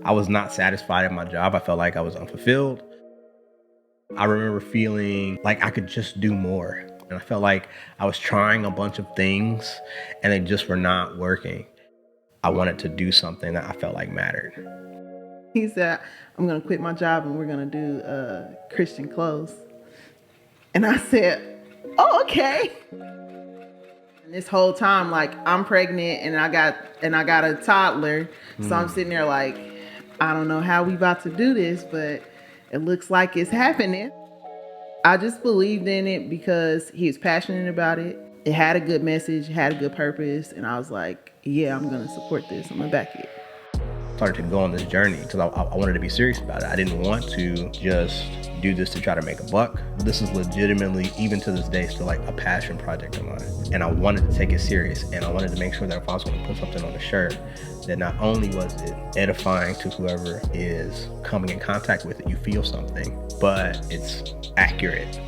I was not satisfied at my job. I felt like I was unfulfilled. I remember feeling like I could just do more. And I felt like I was trying a bunch of things and they just were not working. I wanted to do something that I felt like mattered. He said, I'm going to quit my job and we're going to do Christian clothes. And I said, oh, okay. And this whole time, like, I'm pregnant and I got a toddler. So I'm sitting there like, I don't know how we about to do this, but it looks like it's happening. I just believed in it because he was passionate about it. It had a good message, had a good purpose. And I was like, yeah, I'm going to support this. I'm going to back it. Started to go on this journey because I wanted to be serious about it. I didn't want to just do this to try to make a buck. This is legitimately, even to this day, still like a passion project of mine. And I wanted to take it serious. And I wanted to make sure that if I was going to put something on the shirt, that not only was it edifying to whoever is coming in contact with it, you feel something, but it's accurate.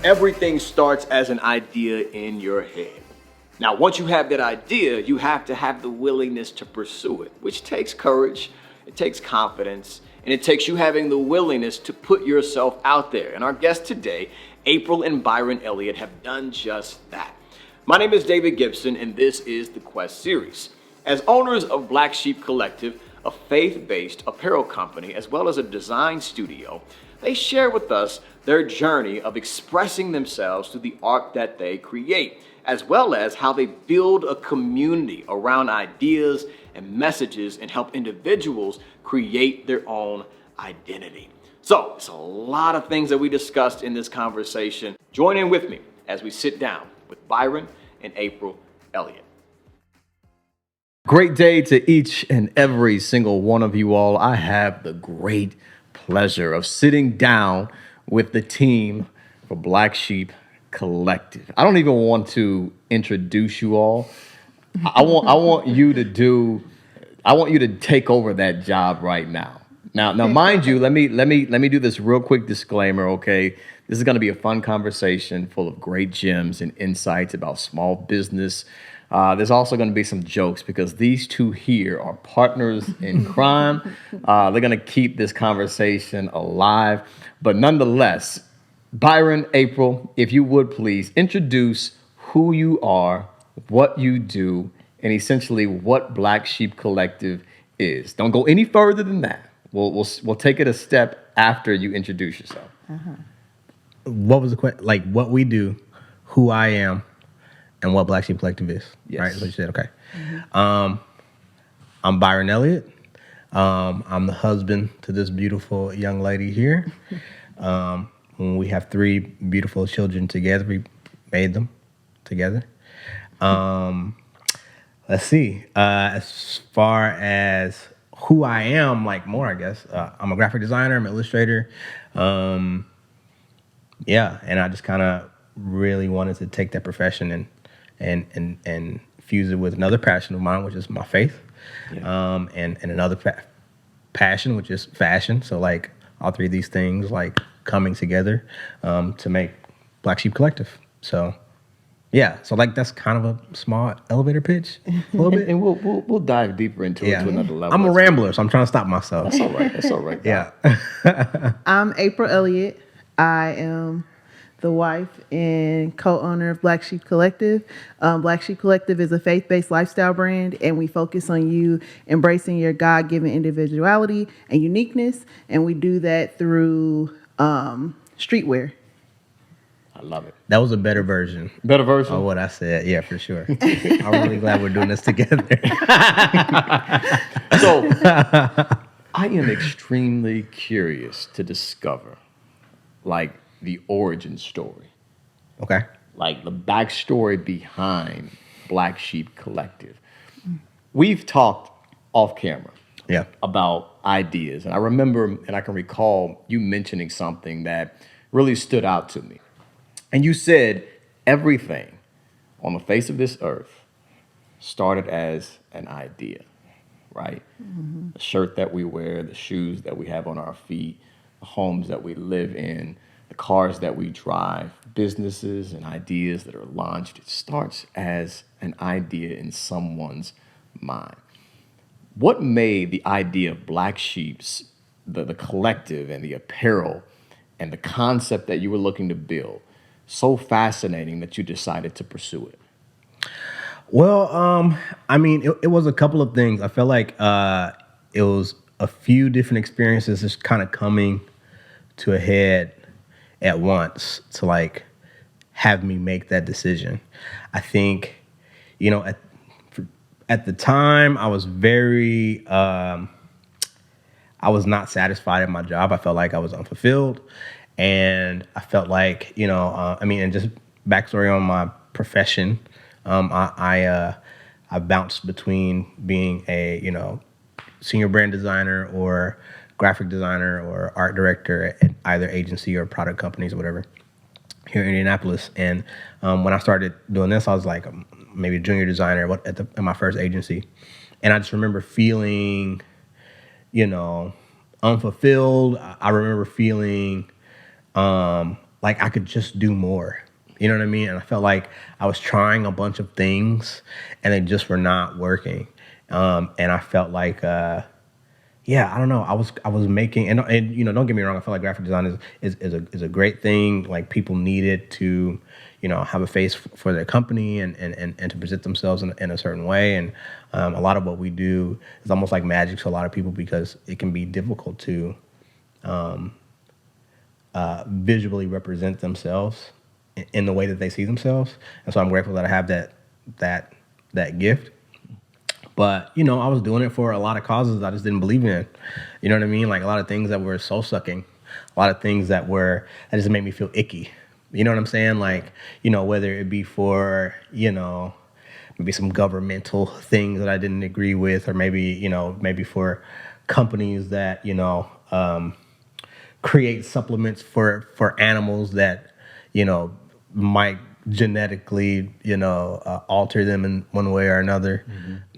Everything starts as an idea in your head. Now, once you have that idea, you have to have the willingness to pursue it, which takes courage, it takes confidence, and it takes you having the willingness to put yourself out there. And our guests today, April and Byron Elliott, have done just that. My name is David Gibson, and this is the QuEST series. As owners of Blacksheep Collective, a faith-based apparel company, as well as a design studio, they share with us their journey of expressing themselves through the art that they create, as well as how they build a community around ideas and messages and help individuals create their own identity. So, it's a lot of things that we discussed in this conversation. Join in with me as we sit down with Byron and April Elliott. Great day to each and every single one of you all. I have the great pleasure of sitting down with the team for Black Sheep Collective. I don't even want to introduce you all. I want you to take over that job right now. Now, mind you, let me do this real quick disclaimer, okay? This is going to be a fun conversation full of great gems and insights about small business. There's also going to be some jokes because these two here are partners in crime. They're going to keep this conversation alive. But nonetheless, Byron, April, if you would please introduce who you are, what you do, and essentially what Black Sheep Collective is. Don't go any further than that. We'll take it a step after you introduce yourself. What was the question? Like what we do, who I am, and what Black Sheep Collective is. Yes. Right? That's what you said. Okay. I'm Byron Elliott. I'm the husband to this beautiful young lady here. We have 3 beautiful children together. We made them together. Let's see. As far as who I am, like more, I guess. I'm a graphic designer. I'm an illustrator. Yeah, and I just kind of really wanted to take that profession and fuse it with another passion of mine, which is my faith, and another passion, which is fashion. So like all 3 of these things like coming together to make Black Sheep Collective. So yeah, so like that's kind of a small elevator pitch, a little bit, and we'll dive deeper into it to another level. I'm a rambler, so I'm trying to stop myself. That's all right. That's all right. Yeah. I'm April Elliott. I am the wife and co-owner of Black Sheep Collective. Black Sheep Collective is a faith-based lifestyle brand, and we focus on you embracing your God-given individuality and uniqueness, and we do that through streetwear. I love it. That was a better version. Better version of what I said. Yeah, for sure. I'm really glad we're doing this together. So, I am extremely curious to discover, like, the origin story. Okay. Like, the backstory behind Black Sheep Collective. We've talked off camera about ideas. And I remember, and I can recall you mentioning something that really stood out to me. And you said everything on the face of this earth started as an idea, right? Mm-hmm. The shirt that we wear, the shoes that we have on our feet, the homes that we live in, the cars that we drive, businesses and ideas that are launched. It starts as an idea in someone's mind. What made the idea of Black Sheep's, the collective and the apparel and the concept that you were looking to build so fascinating that you decided to pursue it? Well, I mean, it was a couple of things. I felt like it was a few different experiences just kind of coming to a head at once to like have me make that decision. I think, you know, at the time I was very, I was not satisfied at my job. I felt like I was unfulfilled. And I felt like, you know, I mean, and just backstory on my profession, I bounced between being a, you know, senior brand designer or graphic designer or art director at either agency or product companies or whatever here in Indianapolis. And when I started doing this, I was like maybe a junior designer at my first agency. And I just remember feeling, you know, unfulfilled. I remember feeling like I could just do more. You know what I mean? And I felt like I was trying a bunch of things and they just were not working. And I felt like, I don't know. I was making, and you know, don't get me wrong. I feel like graphic design is a great thing. Like people need it to, you know, have a face for their company and to present themselves in a certain way. And a lot of what we do is almost like magic to a lot of people because it can be difficult to visually represent themselves in the way that they see themselves. And so I'm grateful that I have that gift. But, you know, I was doing it for a lot of causes I just didn't believe in. You know what I mean? Like a lot of things that were soul-sucking, a lot of things that just made me feel icky. You know what I'm saying? Like, you know, whether it be for, you know, maybe some governmental things that I didn't agree with, or maybe, you know, maybe for companies that, you know, create supplements for animals that, might genetically, alter them in one way or another.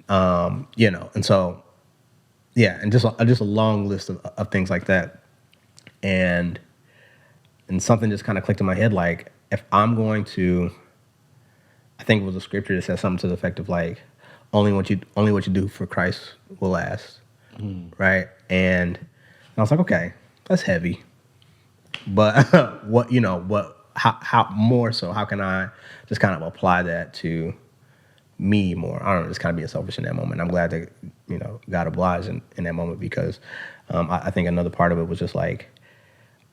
And so, yeah, and just a long list of things like that. And something just kind of clicked in my head, like, if I'm going to, I think it was a scripture that said something to the effect of like, only what you do for Christ will last, right? And I was like, okay, that's heavy, but how more so? How can I just kind of apply that to me more? I don't know, just kind of being selfish in that moment. I'm glad that God obliged in that moment, because I think another part of it was just like,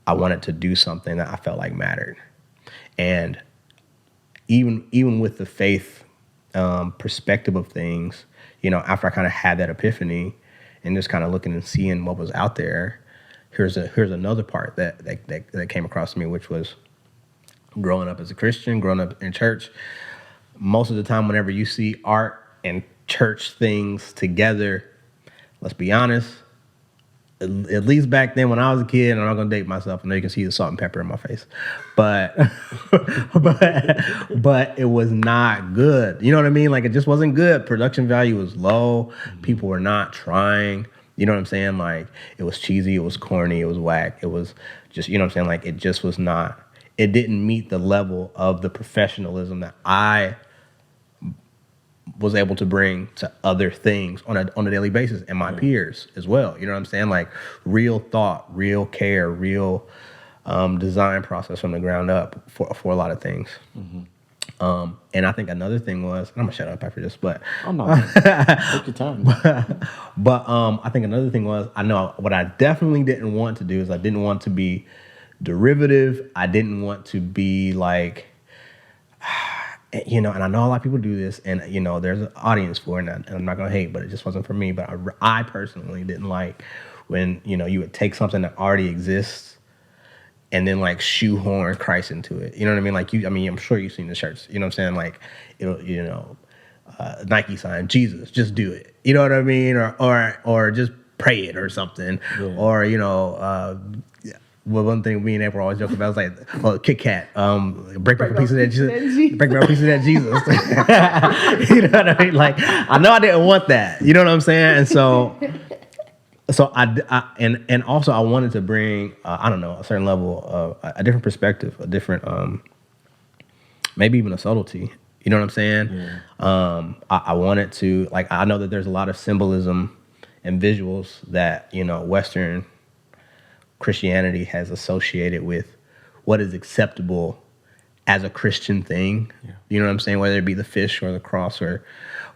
I wanted to do something that I felt like mattered. And even with the faith perspective of things, after I kind of had that epiphany and just kind of looking and seeing what was out there, here's another part that came across to me, which was growing up as a Christian, growing up in church. Most of the time, whenever you see art and church things together, let's be honest, at least back then when I was a kid, and I'm not gonna date myself, I know you can see the salt and pepper in my face, but but it was not good. You know what I mean? Like, it just wasn't good. Production value was low. People were not trying. You know what I'm saying? Like, it was cheesy, it was corny, it was whack. It was just, you know what I'm saying? Like, it just was not. It didn't meet the level of the professionalism that I was able to bring to other things on a daily basis, and my peers as well. You know what I'm saying? Like, real thought, real care, real design process from the ground up for a lot of things. And I think another thing was, I'm gonna shut up after this, but I'm not. Take your time. but I think another thing was, I know what I definitely didn't want to do is I didn't want to be derivative. I didn't want to be like, and I know a lot of people do this, and there's an audience for it, and I'm not gonna hate, but it just wasn't for me. But I personally didn't like when you would take something that already exists and then like shoehorn Christ into it. You know what I mean? Like, I'm sure you've seen the shirts. You know what I'm saying? Like, Nike sign, Jesus, just do it. You know what I mean? Or just pray it or something. Yeah. Or well, one thing me and April always joke about was like, well, Kit Kat, break me a piece of that Jesus. Break me a piece of that Jesus. You know what I mean? Like, I know I didn't want that. You know what I'm saying? And so I also I wanted to bring I don't know, a certain level of a different perspective, a different maybe even a subtlety. You know what I'm saying? Yeah. I wanted to, like, I know that there's a lot of symbolism and visuals that Western Christianity has associated with what is acceptable as a Christian thing. Yeah. You know what I'm saying? Whether it be the fish or the cross or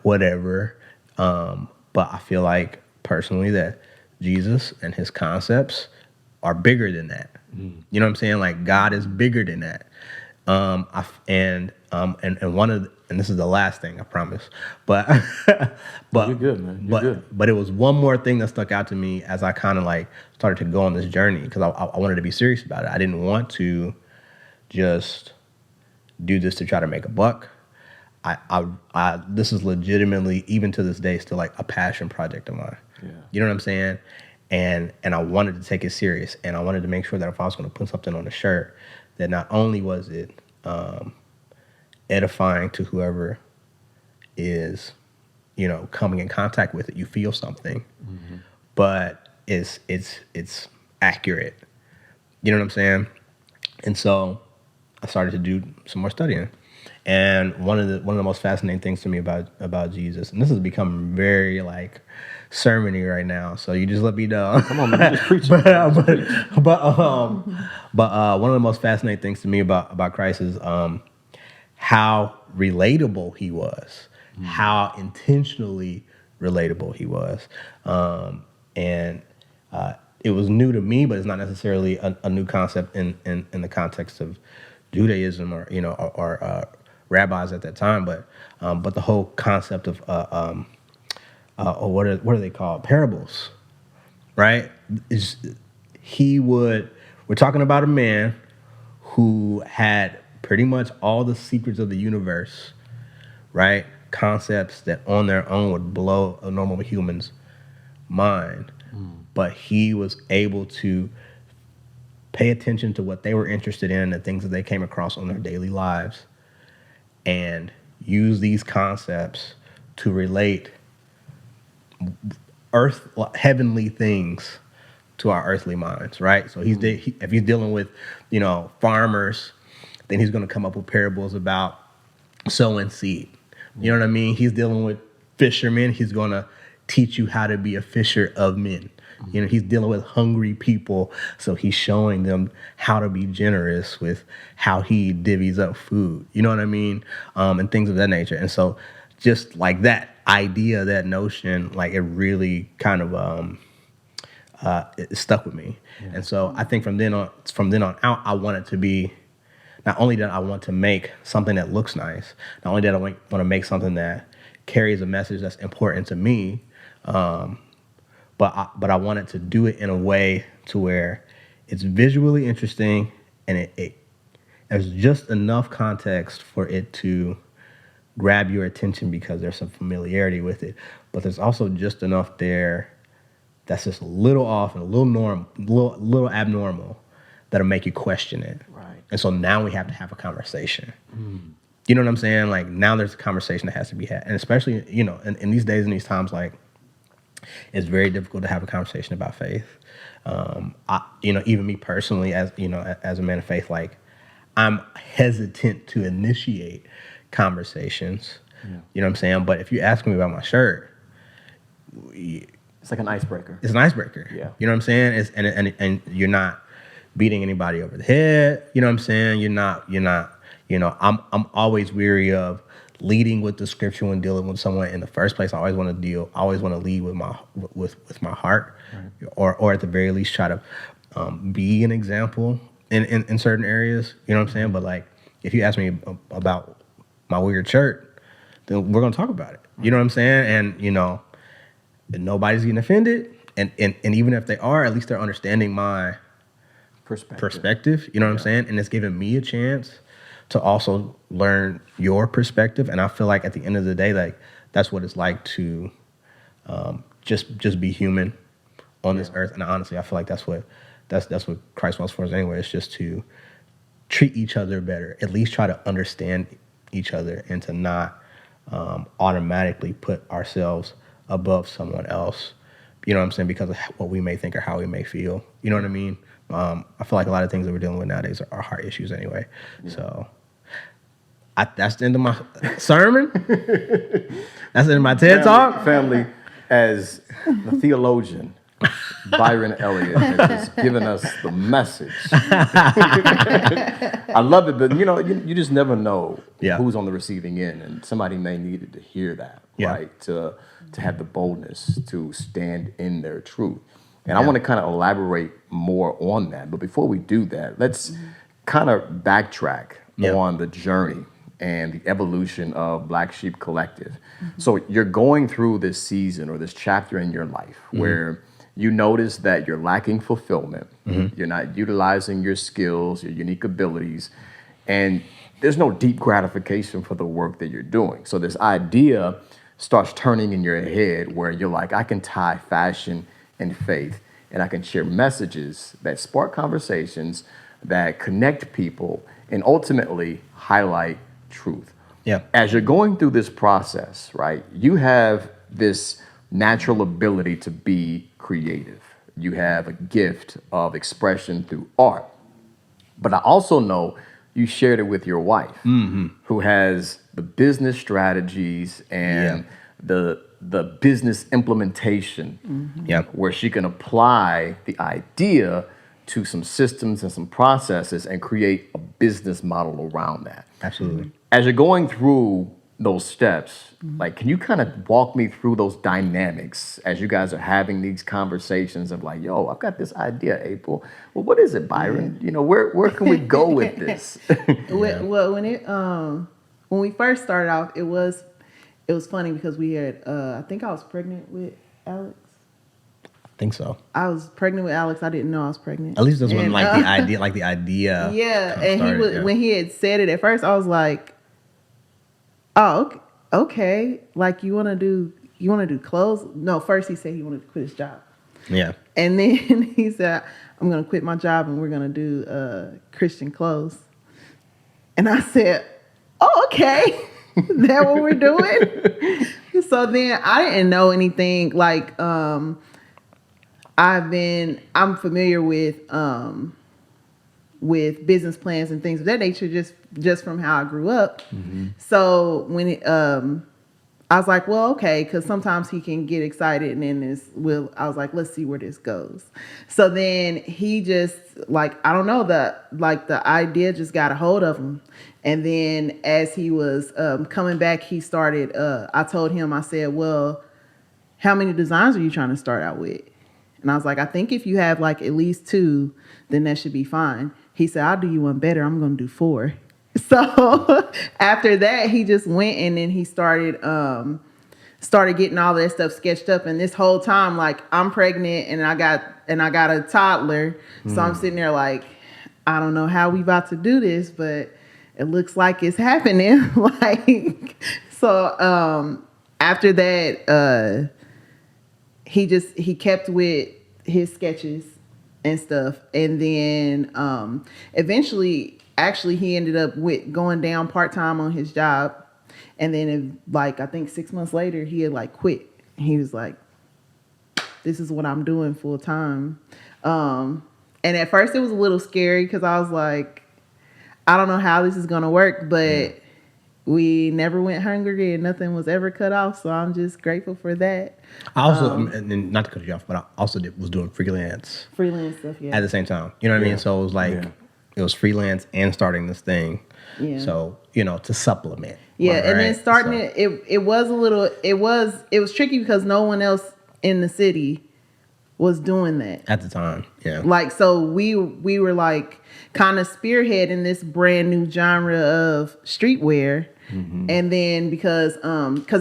whatever. But I feel like personally that Jesus and his concepts are bigger than that. You know what I'm saying? Like, God is bigger than that. And this is the last thing, I promise. But you're good, man. You're good. But it was one more thing that stuck out to me as I kind of like started to go on this journey, because I wanted to be serious about it. I didn't want to just do this to try to make a buck. I this is legitimately, even to this day, still like a passion project of mine. Yeah. You know what I'm saying? And I wanted to take it serious, and I wanted to make sure that if I was going to put something on a shirt, that not only was it edifying to whoever is, coming in contact with it, you feel something, but it's accurate. You know what I'm saying? And so I started to do some more studying. And one of the most fascinating things to me about Jesus, and this has become very like sermony right now, so you just let me know. Come on, man, just preach. but one of the most fascinating things to me about Christ is how relatable he was, how intentionally relatable he was, and it was new to me, but it's not necessarily a new concept in the context of Judaism or rabbis at that time, but the whole concept of what are they called? Parables, right? We're talking about a man who had pretty much all the secrets of the universe, right? Concepts that on their own would blow a normal human's mind, but he was able to pay attention to what they were interested in, the things that they came across on their daily lives, and use these concepts to relate heavenly things to our earthly minds, right? So if he's dealing with, farmers, then he's going to come up with parables about sowing seed. You know what I mean? He's dealing with fishermen. He's going to teach you how to be a fisher of men. He's dealing with hungry people, so he's showing them how to be generous with how he divvies up food. You know what I mean? And things of that nature. And so just like that idea, that notion, like it really kind of it stuck with me. Yeah. And so I think from then on out, I want it to be, not only that I want to make something that looks nice, not only that I want to make something that carries a message that's important to me, but I wanted to do it in a way to where it's visually interesting and there's just enough context for it to grab your attention because there's some familiarity with it. But there's also just enough there that's just a little off and a little abnormal that'll make you question it. Right. And so now we have to have a conversation. You know what I'm saying? Like now there's a conversation that has to be had. And especially, in these days and these times, like, it's very difficult to have a conversation about faith. Even me personally, as a man of faith, like I'm hesitant to initiate conversations. Yeah. You know what I'm saying? But if you ask me about my shirt, it's like an icebreaker. It's an icebreaker. Yeah. You know what I'm saying? And you're not beating anybody over the head. You know what I'm saying? You're not. I'm always weary of leading with the scripture when dealing with someone in the first place. I always want to lead with my heart, right. or at the very least try to be an example in certain areas. You know what I'm saying? But like, if you ask me about my weird shirt, then we're gonna talk about it. You know what I'm saying? And nobody's getting offended. And even if they are, at least they're understanding my perspective. You know what I'm saying? And it's giving me a chance to also learn your perspective. And I feel like at the end of the day, like that's what it's like to just be human on this earth. And honestly, I feel like that's what Christ wants for us anyway. It's just to treat each other better, at least try to understand each other, and to not automatically put ourselves above someone else. You know what I'm saying? Because of what we may think or how we may feel. You know what I mean? I feel like a lot of things that we're dealing with nowadays are heart issues anyway. Yeah. So that's the end of my sermon. That's the end of my TED Talk. Family, as the theologian, Byron Elliott has just given us the message. I love it, but you just never know who's on the receiving end, and somebody may need to hear that, right? To have the boldness to stand in their truth. And I want to kind of elaborate more on that. But before we do that, let's kind of backtrack on the journey and the evolution of Blacksheep Collective. So you're going through this season or this chapter in your life where you notice that you're lacking fulfillment. You're not utilizing your skills, your unique abilities, and there's no deep gratification for the work that you're doing. So this idea starts turning in your head where you're like, I can tie fashion and faith, and I can share messages that spark conversations, that connect people, and ultimately highlight truth. Yeah. As you're going through this process, right, you have this natural ability to be creative. You have a gift of expression through art. But I also know you shared it with your wife, who has the business strategies and the business implementation, where she can apply the idea to some systems and some processes and create a business model around that. Absolutely. As you're going through those steps, like, can you kind of walk me through those dynamics as you guys are having these conversations of like, yo, I've got this idea, April. Well, what is it, Byron? Where can we go with this? Well, when we first started out, it was funny because we had, I think I was pregnant with Alex. I think so. I was pregnant with Alex. I didn't know I was pregnant. At least that's when the idea. Yeah, and when he had said it at first, I was like, oh, okay. Like you want to do clothes? No, first he said he wanted to quit his job. Yeah. And then he said, I'm going to quit my job and we're going to do Christian clothes. And I said, oh, okay. Is that what we're doing? So then I didn't know anything. Like, I'm familiar with business plans and things of that nature, just from how I grew up. Mm-hmm. So when I was like, well, okay, because sometimes he can get excited, and then I was like, let's see where this goes. So then he just, like, I don't know, the idea just got a hold of him. And then as he was coming back, he started, I told him, I said, well, how many designs are you trying to start out with? And I was like, I think if you have like at least 2, then that should be fine. He said, I'll do you one better. I'm going to do 4. So after that, he just went and then he started getting all that stuff sketched up. And this whole time, like, I'm pregnant and I got a toddler. So I'm sitting there like, I don't know how we about to do this, but it looks like it's happening. Like, so after that, he kept with his sketches and stuff. And then eventually, actually, he ended up going down part-time on his job. And then, I think 6 months later, he had, quit. He was like, this is what I'm doing full-time. And at first, it was a little scary because I was like, I don't know how this is going to work. But we never went hungry and nothing was ever cut off. So I'm just grateful for that. I also, and not to cut you off, but I also was doing freelance stuff, yeah. At the same time. You know what I mean? So it was like, it was freelance and starting this thing. Yeah. So, to supplement. Yeah, and then starting it was a little, it was tricky because no one else in the city was doing that. At the time, yeah. So we were kind of spearheading this brand new genre of streetwear. Mm-hmm. And then because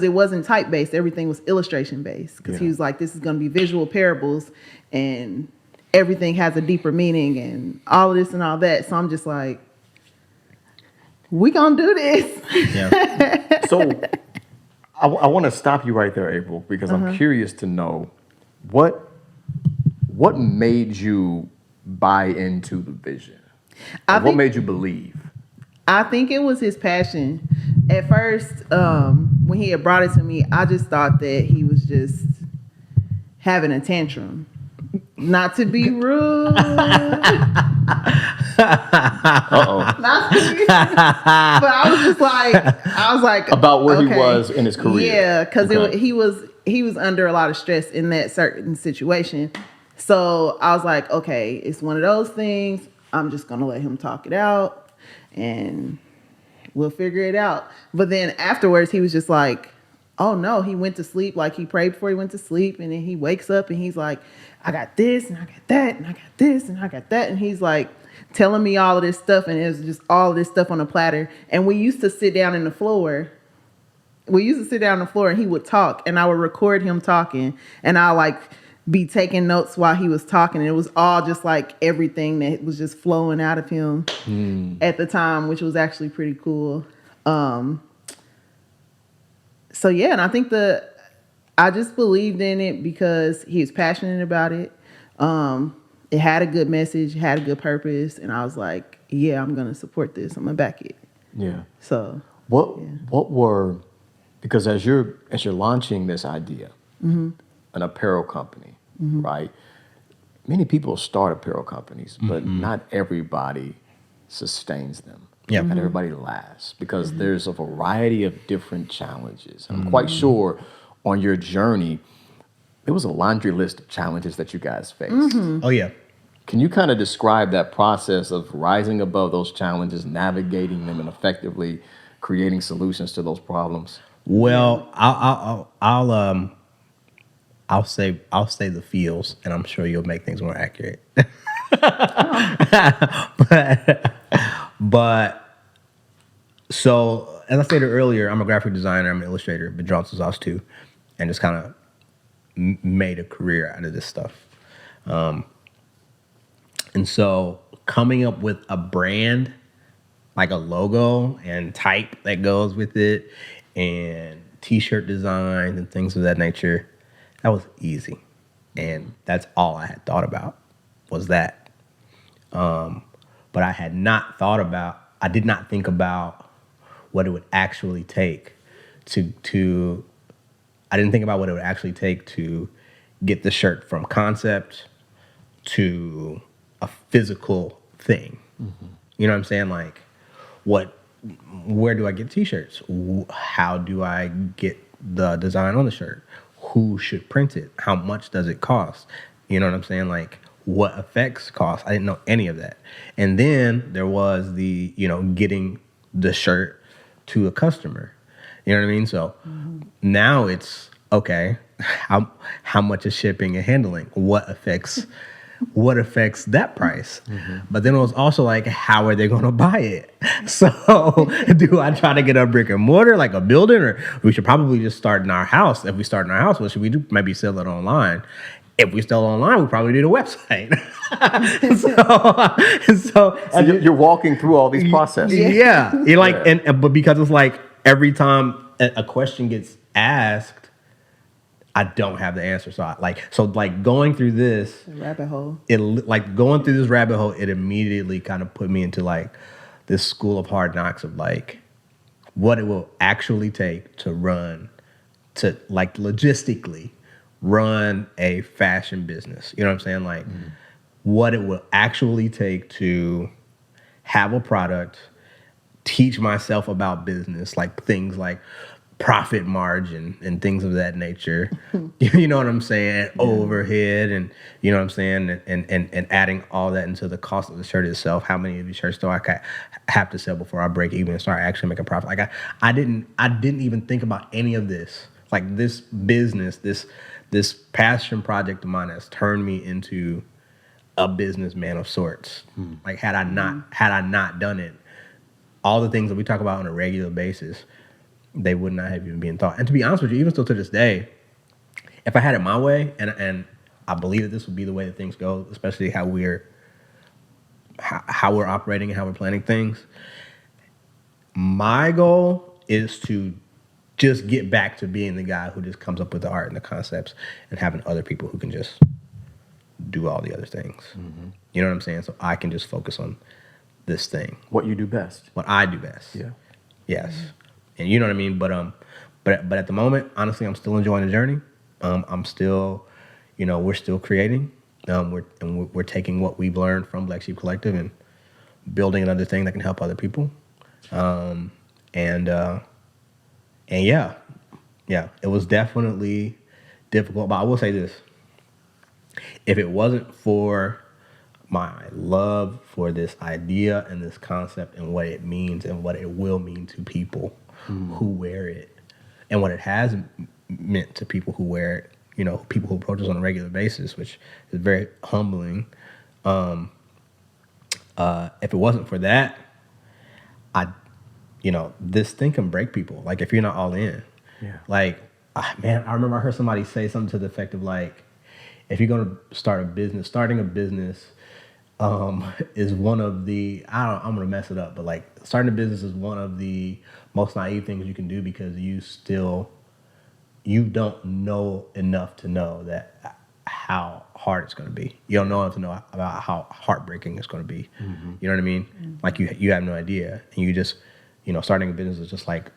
it wasn't type based, everything was illustration based. Because he was like, this is going to be visual parables and everything has a deeper meaning and all of this and all that. So I'm just like, we gonna do this. Yeah. So I want to stop you right there, April, because I'm curious to know what made you buy into the vision? What made you believe? I think it was his passion. At first, when he had brought it to me, I just thought that he was just having a tantrum. Not to be rude. Not to be rude. But I was like about where he was in his career. Yeah, because he was under a lot of stress in that certain situation. So I was like, okay, it's one of those things. I'm just gonna let him talk it out and we'll figure it out. But then afterwards he was just like, oh no, he went to sleep. Like, he prayed before he went to sleep, and then he wakes up and he's like, I got this and I got that and I got this and I got that. And he's like telling me all of this stuff, and it was just all of this stuff on a platter. And we used to sit down on the floor. And he would talk, and I would record him talking, and I'll be taking notes while he was talking. And it was all just everything that was just flowing out of him at the time, which was actually pretty cool. So yeah, and I think I just believed in it because he was passionate about it. It had a good message, had a good purpose, and I was like, yeah, I'm gonna support this. I'm gonna back it. Yeah. So what were, because as you're launching this idea, an apparel company, right? Many people start apparel companies, but not everybody sustains them. Yeah. Not everybody lasts, because there's a variety of different challenges. And I'm quite sure on your journey, there was a laundry list of challenges that you guys faced. Oh, yeah. Can you kind of describe that process of rising above those challenges, navigating them, and effectively creating solutions to those problems? Well, I'll say the feels, and I'm sure you'll make things more accurate. But so, as I stated earlier, I'm a graphic designer, I'm an illustrator, been drawn since I was 2, and just kind of made a career out of this stuff. And so coming up with a brand, like a logo and type that goes with it, and t-shirt designs and things of that nature, that was easy. And that's all I had thought about was that. But I did not think about what it would actually take I didn't think about what it would actually take to get the shirt from concept to a physical thing. You know what I'm saying? Like, where do I get t-shirts? How do I get the design on the shirt? Who should print it? How much does it cost? You know what I'm saying? Like, what effects cost? I didn't know any of that. And then there was the, getting the shirt to a customer. You know what I mean? So now it's, okay, how much is shipping and handling? What affects that price? But then it was also like, how are they going to buy it? So do I try to get a brick and mortar, like a building, or we should probably just start in our house? If we start in our house, what should we do? Maybe sell it online. If we sell online, we probably need a website. so you're walking through all these processes. Yeah. But because it's like every time a question gets asked, I don't have the answer. So going through this rabbit hole. Going through this rabbit hole, it immediately kind of put me into like this school of hard knocks of like what it will actually take to logistically run a fashion business. You know what I'm saying? Like what it will actually take to have a product, teach myself about business, like things like profit margin and things of that nature. You know what I'm saying? Overhead and you know what I'm saying? And adding all that into the cost of the shirt itself. How many of these shirts do I have to sell before I break even and start actually making profit? Like I didn't even think about any of this. Like this business, this passion project of mine has turned me into a businessman of sorts. Like had I not done it, all the things that we talk about on a regular basis, they would not have even been thought. And to be honest with you, even still to this day, if I had it my way, and I believe that this would be the way that things go, especially how we're operating and how we're planning things, my goal is to just get back to being the guy who just comes up with the art and the concepts and having other people who can just do all the other things. You know what I'm saying? So I can just focus on this thing. What you do best. What I do best. Yeah. Yes. And you know what I mean? But at the moment, honestly, I'm still enjoying the journey. I'm still, we're still creating. We're taking what we've learned from Black Sheep Collective and building another thing that can help other people. And yeah, it was definitely difficult. But I will say this: if it wasn't for my love for this idea and this concept and what it means and what it will mean to people who wear it, and what it has meant to people who wear it, people who approach us on a regular basis, which is very humbling. If it wasn't for that, this thing can break people. Like if you're not all in. Yeah. Like, man, I remember I heard somebody say something to the effect of like, if you're going to starting a business is one of the, I'm going to mess it up, but like starting a business is one of the most naive things you can do because you don't know enough to know that how hard it's going to be. You don't know enough to know about how heartbreaking it's going to be. You know what I mean? Like you have no idea. And you just, starting a business is just like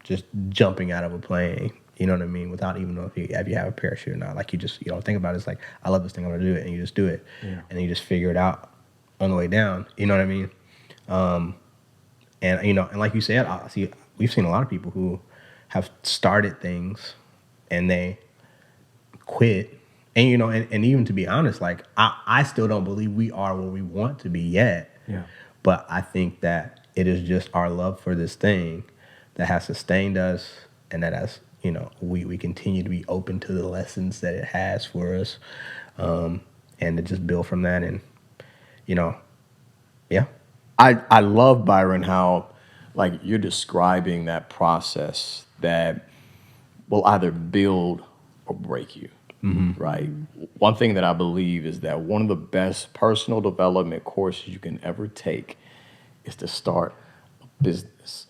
just jumping out of a plane. You know what I mean? Without even knowing if you have a parachute or not. Like you just, think about it. It's like, I love this thing, I'm going to do it. And you just do it. Yeah. And then you just figure it out on the way down. You know what I mean? And like you said, we've seen a lot of people who have started things and they quit. And, and even to be honest, like I still don't believe we are where we want to be yet. Yeah. But I think that it is just our love for this thing that has sustained us and that has, we continue to be open to the lessons that it has for us, and to just build from that. And, yeah. I love, Byron, how like you're describing that process that will either build or break you, right? One thing that I believe is that one of the best personal development courses you can ever take is to start a business.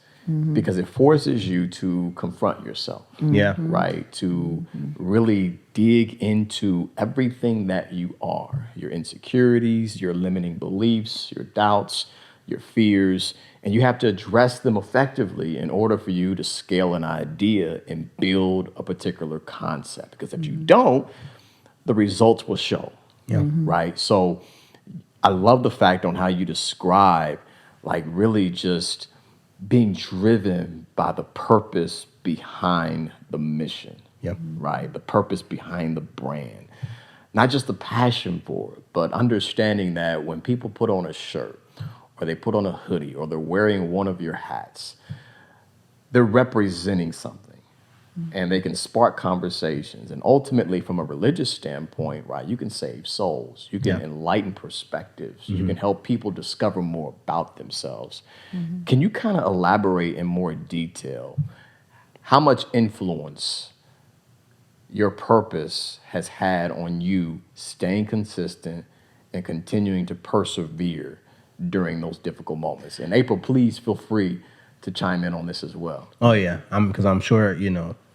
because it forces you to confront yourself. Yeah. Right? To really dig into everything that you are, your insecurities, your limiting beliefs, your doubts, your fears, and you have to address them effectively in order for you to scale an idea and build a particular concept. Because if you don't, the results will show. Yeah. Right? So I love the fact on how you describe, like, really just being driven by the purpose behind the mission. Yep. Right? The purpose behind the brand. Not just the passion for it, but understanding that when people put on a shirt or they put on a hoodie or they're wearing one of your hats, they're representing something. And they can spark conversations. And ultimately, from a religious standpoint, right, you can save souls. You can enlighten perspectives. You can help people discover more about themselves. Can you kind of elaborate in more detail how much influence your purpose has had on you staying consistent and continuing to persevere during those difficult moments? And April, please feel free to chime in on this as well. Oh yeah, because I'm sure,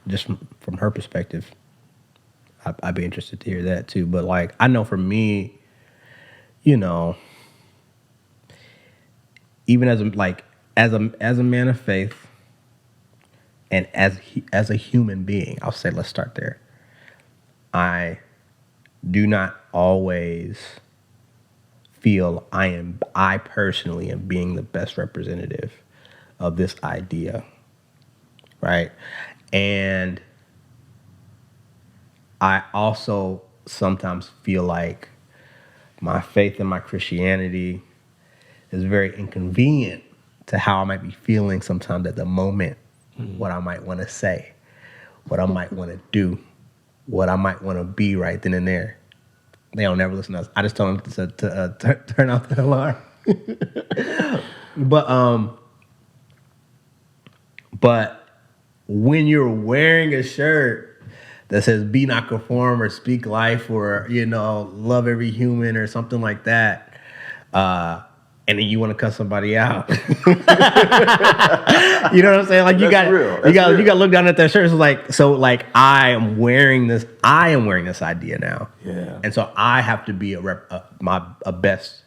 just from her perspective, I'd be interested to hear that too. But like, I know for me, even as a man of faith, and as a human being, I'll say, let's start there. I do not always feel I personally am being the best representative of this idea, right? And I also sometimes feel like my faith and my Christianity is very inconvenient to how I might be feeling sometimes at the moment, what I might want to say, what I might want to do, what I might want to be right then and there. They don't never listen to us. I just told them to turn off the alarm. But when you're wearing a shirt that says "Be not conform" or "Speak life" or "Love every human" or something like that, and then you want to cut somebody out, you know what I'm saying? Like you got to look down at that shirt. It's like I am wearing this idea now, and so I have to be a best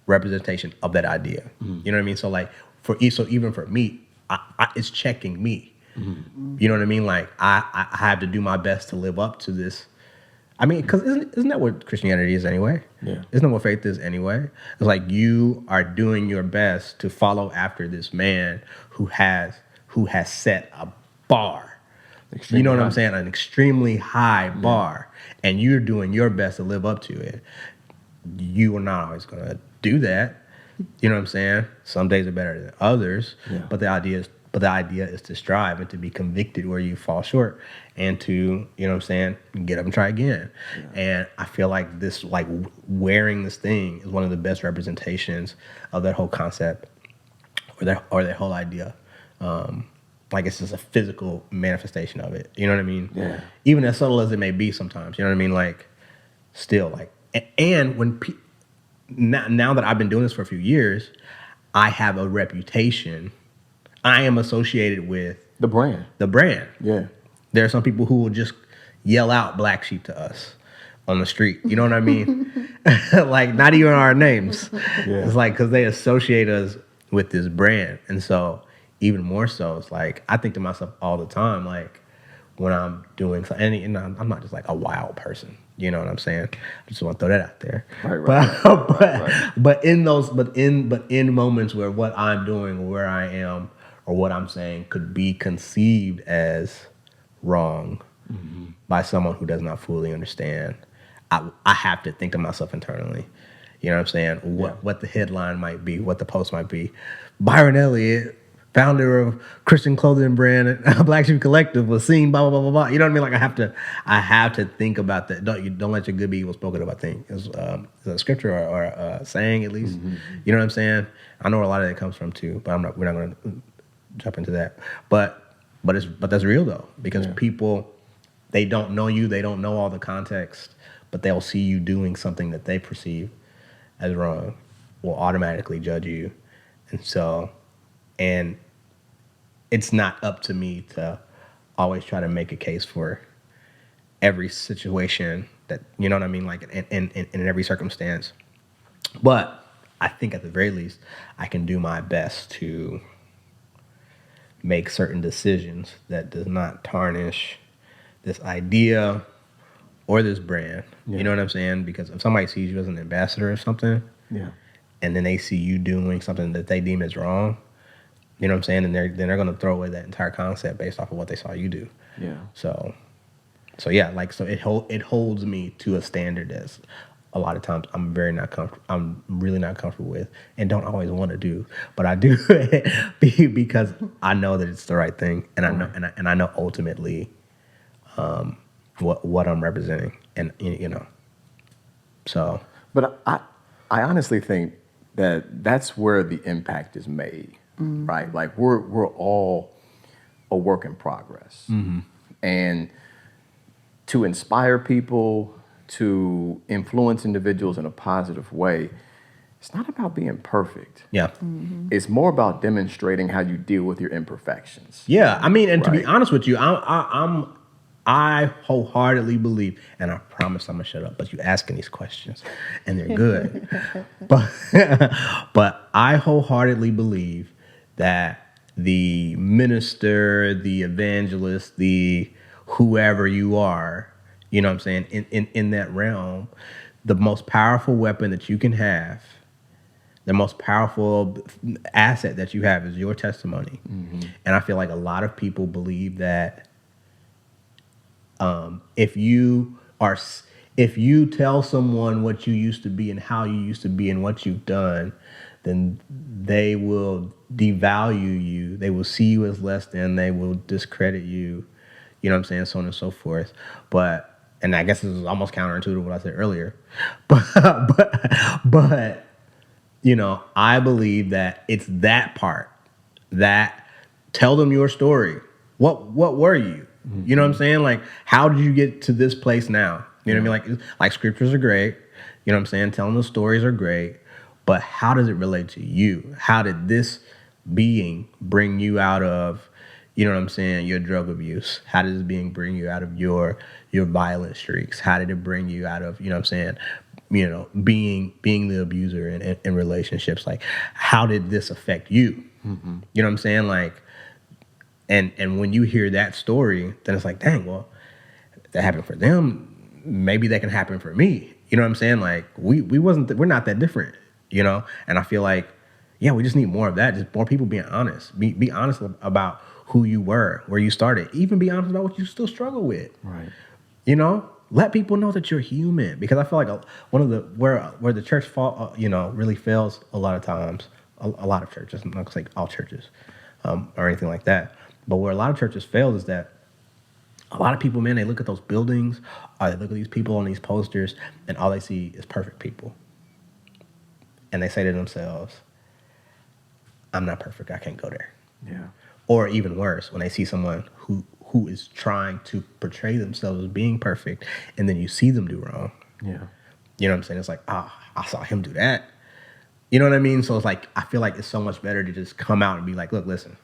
representation of that idea. You know what I mean? So like even for me, it's checking me. You know what I mean? Like I have to do my best to live up to this. I mean, because isn't that what Christianity is anyway? Yeah. Isn't that what faith is anyway? It's like you are doing your best to follow after this man who has set a bar. Extremely you know what high. I'm saying? An extremely high bar, and you're doing your best to live up to it. You are not always going to do that. You know what I'm saying? Some days are better than others, but the idea is to strive and to be convicted where you fall short and to, you know what I'm saying, get up and try again. And I feel like this, like wearing this thing is one of the best representations of that whole concept or that whole idea. Like it's just a physical manifestation of it. You know what I mean? Yeah. Even as subtle as it may be sometimes, you know what I mean? Like still like, and when now that I've been doing this for a few years, I have a reputation. I am associated with The brand. Yeah. There are some people who will just yell out "Black Sheep" to us on the street. You know what I mean? Like not even our names. Yeah. It's like because they associate us with this brand. And so even more so, it's like I think to myself all the time, like when I'm doing something, and I'm not just like a wild person. You know what I'm saying? I just want to throw that out there. Right. But in moments where what I'm doing, where I am, or what I'm saying could be conceived as wrong by someone who does not fully understand, I have to think to myself internally. You know what I'm saying? What the headline might be, what the post might be. Byron Elliott, founder of Christian clothing brand Blacksheep Collective, was seen blah blah blah blah blah. You know what I mean? Like I have to think about that. Don't let your good be evil spoken of. I think is a scripture or a saying at least. You know what I'm saying? I know where a lot of that comes from too, but we're not going to jump into that. But that's real though, because people, they don't know you, they don't know all the context, but they'll see you doing something that they perceive as wrong, will automatically judge you, and it's not up to me to always try to make a case for every situation that, you know what I mean, like in every circumstance. But I think at the very least, I can do my best to make certain decisions that does not tarnish this idea or this brand. You know what I'm saying? Because if somebody sees you as an ambassador or something, and then they see you doing something that they deem is wrong, you know what I'm saying? And they're going to throw away that entire concept based off of what they saw you do. Yeah. So yeah, like, so it holds me to a standard that's a lot of times I'm really not comfortable with and don't always want to do, but I do it because I know that it's the right thing, and I know and I know ultimately what I'm representing, and you know. So, but I honestly think that that's where the impact is made, right? Like we're all a work in progress, and to inspire people, to influence individuals in a positive way, it's not about being perfect. Yeah. It's more about demonstrating how you deal with your imperfections. Yeah, I mean, and to be honest with you, I wholeheartedly believe, and I promise I'm gonna shut up, but you asking these questions, and they're good. but I wholeheartedly believe that the minister, the evangelist, the whoever you are, you know what I'm saying, in that realm, the most powerful weapon that you can have, the most powerful asset that you have is your testimony. And I feel like a lot of people believe that if you tell someone what you used to be and how you used to be and what you've done, then they will devalue you. They will see you as less than. They will discredit you. You know what I'm saying? So on and so forth. And I guess this is almost counterintuitive to what I said earlier. But you know, I believe that it's that part that tell them your story. What were you? You know what I'm saying? Like, how did you get to this place now? You know what I mean? Like scriptures are great. You know what I'm saying? Telling the stories are great. But how does it relate to you? How did this being bring you out of, you know what I'm saying, your drug abuse? How did this being bring you out of your violent streaks? How did it bring you out of, you know what I'm saying, you know, being the abuser in relationships? Like, how did this affect you? You know what I'm saying? Like, and when you hear that story, then it's like, dang, well, if that happened for them, maybe that can happen for me. You know what I'm saying? Like, we're not that different, you know? And I feel like, yeah, we just need more of that. Just more people being honest. Be honest about who you were, where you started. Even be honest about what you still struggle with. Right. You know? Let people know that you're human, because I feel like one of the where the church really fails a lot of times. A lot of churches, I'm not gonna say all churches, or anything like that. But where a lot of churches fail is that a lot of people, man, they look at those buildings, or they look at these people on these posters, and all they see is perfect people, and they say to themselves, "I'm not perfect. I can't go there." Yeah. Or even worse, when they see someone who is trying to portray themselves as being perfect, and then you see them do wrong. Yeah. You know what I'm saying? It's like, I saw him do that. You know what I mean? So it's like, I feel like it's so much better to just come out and be like, look, listen,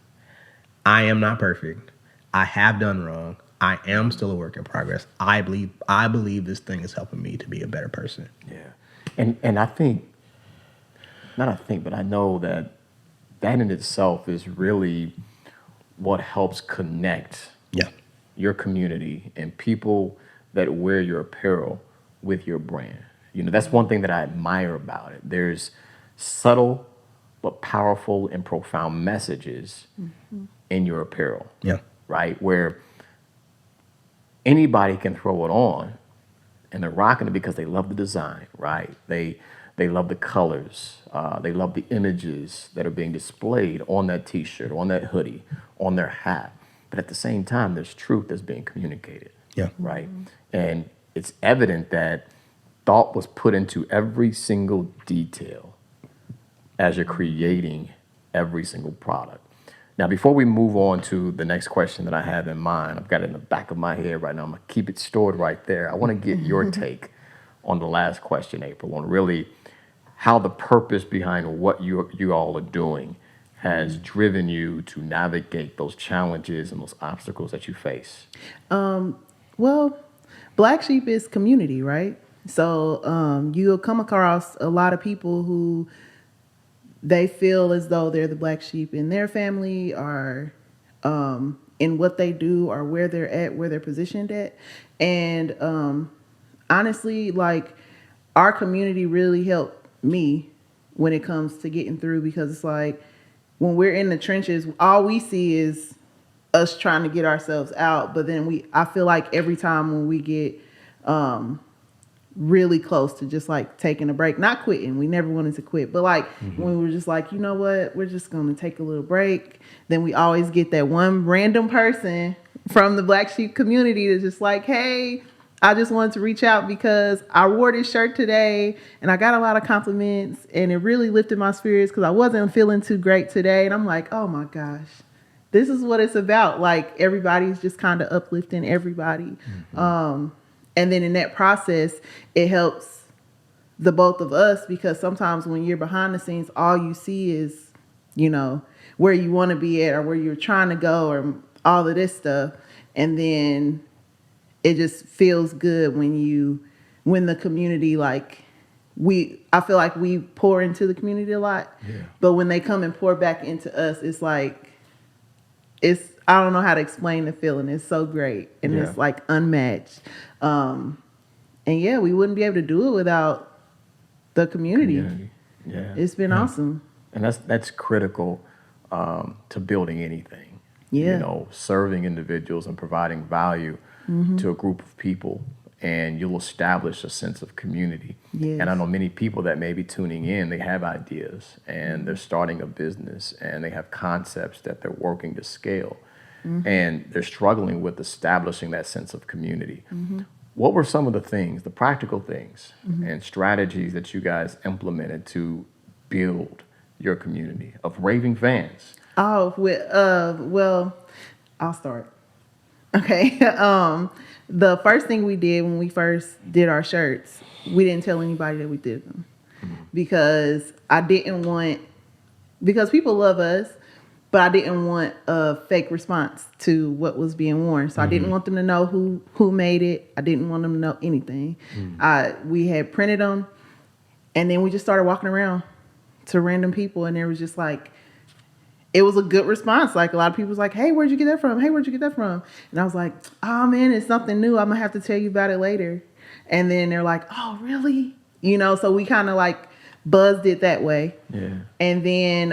I am not perfect. I have done wrong. I am still a work in progress. I believe this thing is helping me to be a better person. Yeah. And I know that in itself is really what helps connect your community and people that wear your apparel with your brand. You know, that's one thing that I admire about it. There's subtle but powerful and profound messages in your apparel. Yeah. Right? Where anybody can throw it on and they're rocking it because they love the design, right? They love the colors. They love the images that are being displayed on that t-shirt, on that hoodie, on their hat. But at the same time, there's truth that's being communicated. Yeah. Right? And it's evident that thought was put into every single detail as you're creating every single product. Now, before we move on to the next question that I have in mind, I've got it in the back of my head right now. I'm going to keep it stored right there. I want to get your take on the last question, April, on really how the purpose behind what you all are doing has driven you to navigate those challenges and those obstacles that you face? Well, Black Sheep is community, right? So you'll come across a lot of people who they feel as though they're the black sheep in their family or in what they do or where they're at, where they're positioned at. And honestly, like our community really helped me when it comes to getting through, because it's like when we're in the trenches, all we see is us trying to get ourselves out. But then I feel like every time when we get really close to just like taking a break, not quitting, we never wanted to quit, but like when we were just like, you know what, we're just going to take a little break, then we always get that one random person from the Black Sheep community that's just like, hey, I just wanted to reach out because I wore this shirt today and I got a lot of compliments and it really lifted my spirits because I wasn't feeling too great today. And I'm like, oh my gosh, this is what it's about. Like everybody's just kind of uplifting everybody. And then in that process, it helps the both of us, because sometimes when you're behind the scenes, all you see is, you know, where you want to be at or where you're trying to go or all of this stuff. And then it just feels good when the community, like I feel like we pour into the community a lot, but when they come and pour back into us, it's like, I don't know how to explain the feeling. It's so great. And it's like unmatched. And yeah, we wouldn't be able to do it without the community. Yeah. It's been awesome. And that's critical to building anything. Yeah. You know, serving individuals and providing value to a group of people, and you'll establish a sense of community. Yes. And I know many people that may be tuning in, they have ideas and they're starting a business and they have concepts that they're working to scale. And they're struggling with establishing that sense of community. What were some of the things, the practical things and strategies that you guys implemented to build your community of raving fans? Oh, well, I'll start. Okay. The first thing we did when we first did our shirts, we didn't tell anybody that we did them because because people love us, but I didn't want a fake response to what was being worn. So I didn't want them to know who made it. I didn't want them to know anything. We had printed them, and then we just started walking around to random people, and there was just like, it was a good response. Like a lot of people was like, hey, where'd you get that from? Hey, where'd you get that from? And I was like, oh man, it's something new. I'm gonna have to tell you about it later. And then they're like, oh, really? You know, so we kind of like buzzed it that way. Yeah. And then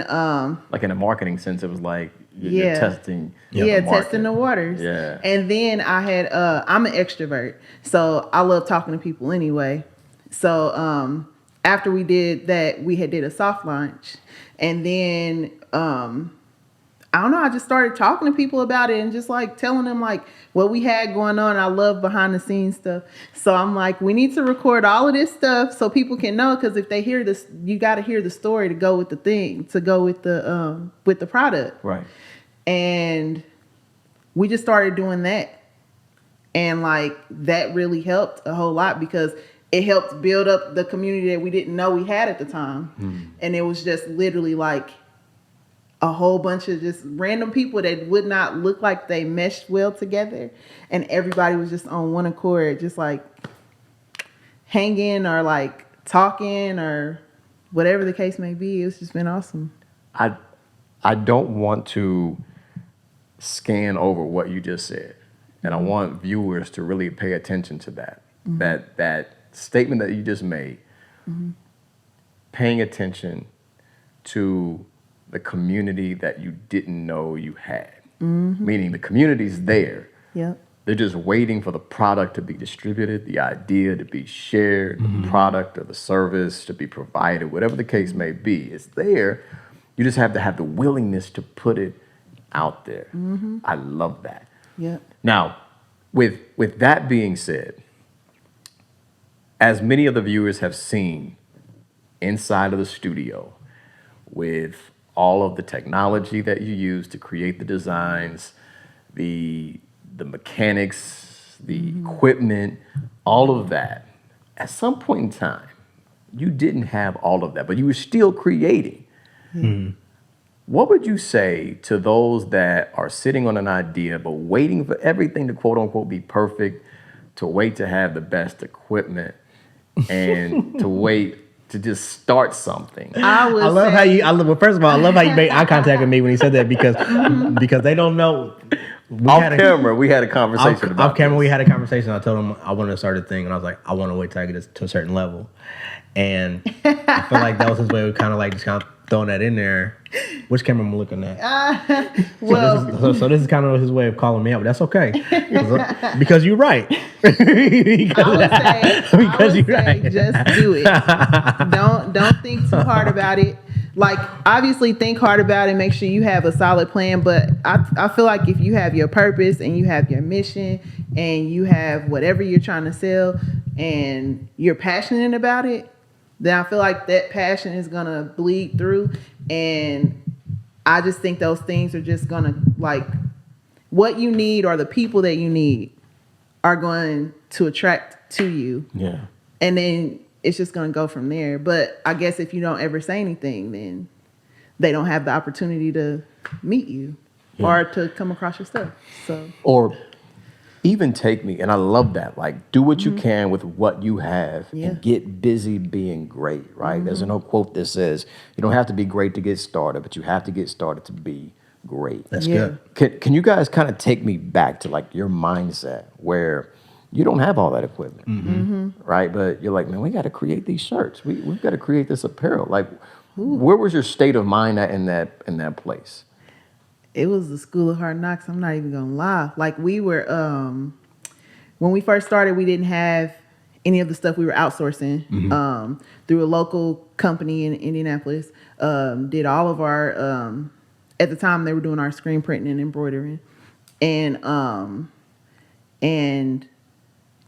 like in a marketing sense, it was like you're testing testing the waters. Yeah. And then I had I'm an extrovert, so I love talking to people anyway. So after we did that, we did a soft launch, and then I don't know, I just started talking to people about it and just like telling them like what we had going on. I love behind the scenes stuff. So I'm like, we need to record all of this stuff so people can know, because if they hear this, you got to hear the story to go with the thing, to go with the product. Right. And we just started doing that. And like that really helped a whole lot, because it helped build up the community that we didn't know we had at the time. And it was just literally like a whole bunch of just random people that would not look like they meshed well together. And everybody was just on one accord, just like hanging or like talking or whatever the case may be. It's just been awesome. I don't want to scan over what you just said. And I want viewers to really pay attention to that. That statement that you just made, paying attention to the community that you didn't know you had. Meaning the community's there. Yep. They're just waiting for the product to be distributed, the idea to be shared, the product or the service to be provided, whatever the case may be. It's there. You just have to have the willingness to put it out there. I love that. Yep. Now, with that being said, as many of the viewers have seen inside of the studio, with all of the technology that you use to create the designs, the mechanics, the equipment, all of that, at some point in time, you didn't have all of that, but you were still creating. what would you say to those that are sitting on an idea but waiting for everything to quote unquote be perfect, to wait to have the best equipment, and to wait to just start something? Well, first of all, I love how you made eye contact with me when he said that because they don't know. We had a conversation about off camera. We had a conversation. I told him I wanted to start a thing, and I was like, I want to wait till I get to a certain level, and I feel like that was his way of kind of throwing that in there. Which camera am I looking at? So this is kind of his way of calling me out, but that's okay because you're right. Because you're right. Just do it. Don't think too hard about it. Like, obviously think hard about it, make sure you have a solid plan, but I feel like if you have your purpose and you have your mission and you have whatever you're trying to sell and you're passionate about it, then I feel like that passion is going to bleed through. And I just think those things are just going to, like, what you need or the people that you need are going to attract to you. Yeah. And then it's just going to go from there. But I guess if you don't ever say anything, then they don't have the opportunity to meet you or to come across your stuff. So, or even take me, and I love that. Like, do what you can with what you have and get busy being great, right? There's an old quote that says, you don't have to be great to get started, but you have to get started to be great. That's good. Can you guys kind of take me back to like your mindset where you don't have all that equipment, right? But you're like, man, we got to create these shirts. We've got to create this apparel. Like, where was your state of mind at in that place? It was the school of hard knocks. I'm not even gonna lie. Like, we were, when we first started, we didn't have any of the stuff. We were outsourcing through a local company in Indianapolis. Did all of our, at the time they were doing our screen printing and embroidering, and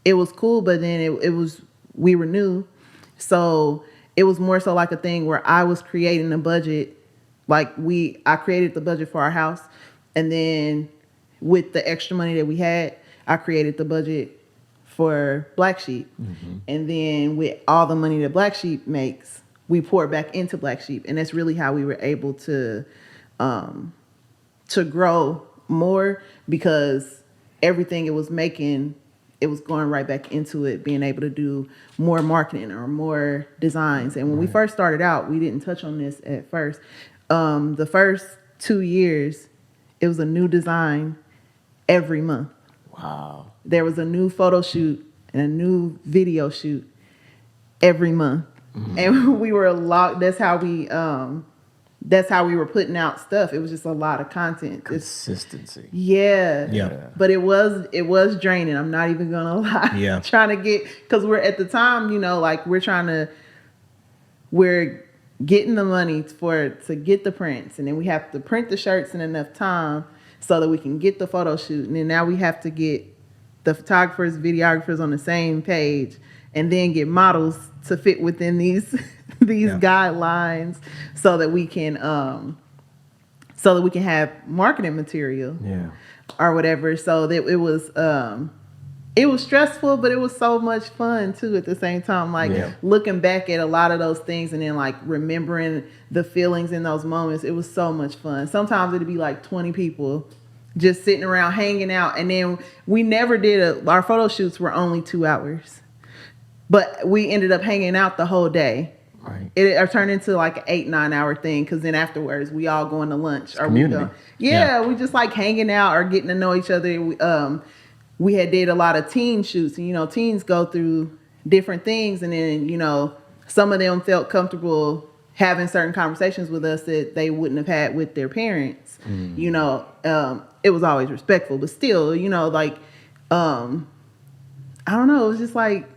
it was cool. But then we were new, so it was more so like a thing where I was creating a budget. Like, I created the budget for our house, and then with the extra money that we had, I created the budget for Black Sheep. And then with all the money that Black Sheep makes, we pour back into Black Sheep. And that's really how we were able to grow more, because everything it was making, it was going right back into it, being able to do more marketing or more designs. And when we first started out, we didn't touch on this at first. The first 2 years, it was a new design every month. Wow. There was a new photo shoot and a new video shoot every month. And we were locked. That's how we were putting out stuff. It was just a lot of content. Consistency. Yeah. But it was draining. I'm not even gonna lie. Yeah. Trying to get, because we're at the time, like we're getting the money to get the prints, and then we have to print the shirts in enough time so that we can get the photo shoot, and then now we have to get the photographers, videographers on the same page, and then get models to fit within these guidelines so that we can have marketing material or whatever. So that it was stressful, but it was so much fun too at the same time. Like, looking back at a lot of those things and then like remembering the feelings in those moments, it was so much fun. Sometimes it'd be like 20 people just sitting around hanging out. And then we never did our photo shoots were only 2 hours, but we ended up hanging out the whole day. Right. It turned into like an 8-9 hour thing, because then afterwards we all going to lunch or community. We just like hanging out or getting to know each other. We had did a lot of teen shoots, and teens go through different things, and then some of them felt comfortable having certain conversations with us that they wouldn't have had with their parents. It was always respectful, but still, like I don't know, it was just like